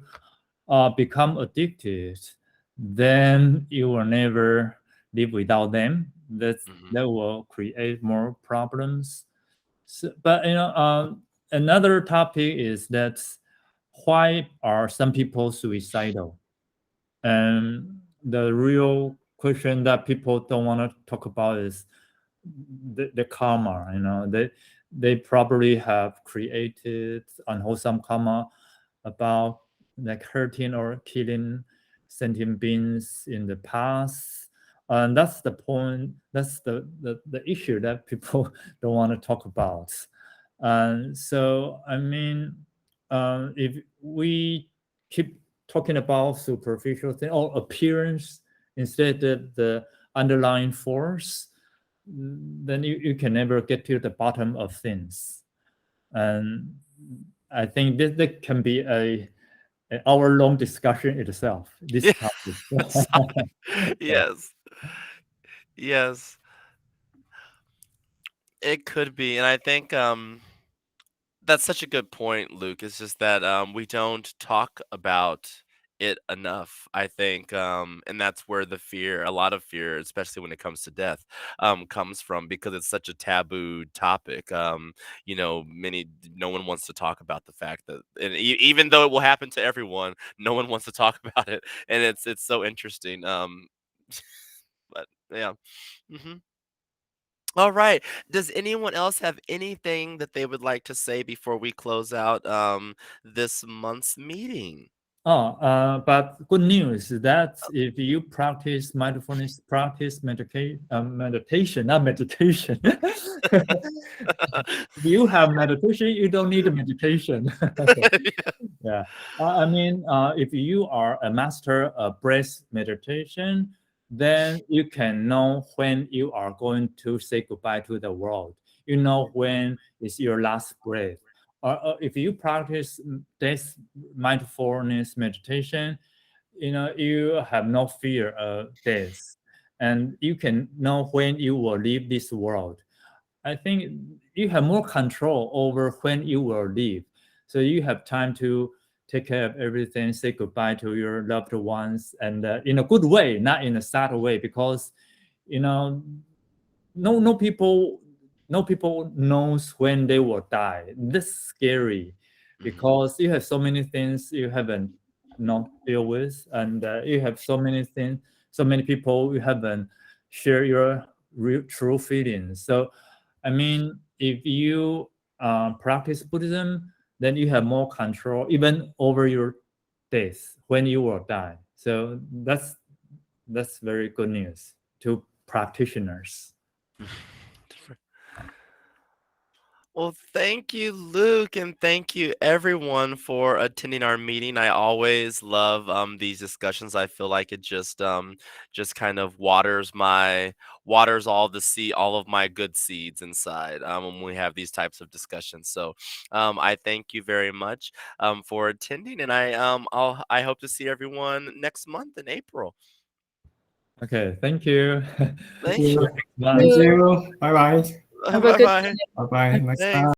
become addicted, then you will never live without them. That will create more problems. So, but another topic is that why are some people suicidal? And the real question that people don't want to talk about is the karma. They probably have created unwholesome karma about like hurting or killing sentient beings in the past. And that's the point. That's the issue that people don't want to talk about. And so, I mean, if we keep talking about superficial thing or appearance instead of the underlying force, then you can never get to the bottom of things. And I think this can be an hour-long discussion itself. This Yeah. topic. Yes. Yes. It could be. And I think that's such a good point, Luke. It's just that we don't talk about it enough, I think. And that's where the fear, a lot of fear, especially when it comes to death, comes from, because it's such a taboo topic. No one wants to talk about the fact that, and even though it will happen to everyone, no one wants to talk about it. And it's so interesting. But yeah. hmm All right. Does anyone else have anything that they would like to say before we close out this month's meeting? But good news is that if you practice mindfulness, practice meditation, not meditation. If you have meditation, you don't need a meditation. Yeah. I mean, if you are a master of breath meditation, then you can know when you are going to say goodbye to the world. You know when is your last breath. If you practice this mindfulness meditation, you have no fear of death, and you can know when you will leave this world. I think you have more control over when you will leave. So you have time to take care of everything, say goodbye to your loved ones, and in a good way, not in a sad way, because no people knows when they will die. That's scary, because you have so many things you haven't not deal with, and you have so many things, so many people you haven't share your real true feelings. So I mean, if you practice Buddhism, then you have more control even over your death when you will die. So that's very good news to practitioners. Well, thank you, Luke, and thank you everyone for attending our meeting. I always love these discussions. I feel like it just kind of waters all of my good seeds inside when we have these types of discussions. So I thank you very much for attending, and I hope to see everyone next month in April. Okay, thank you. Thank Thank you. you. Bye. Thank you. Bye bye. Have a Bye good bye. Bye bye. Next time. Thanks.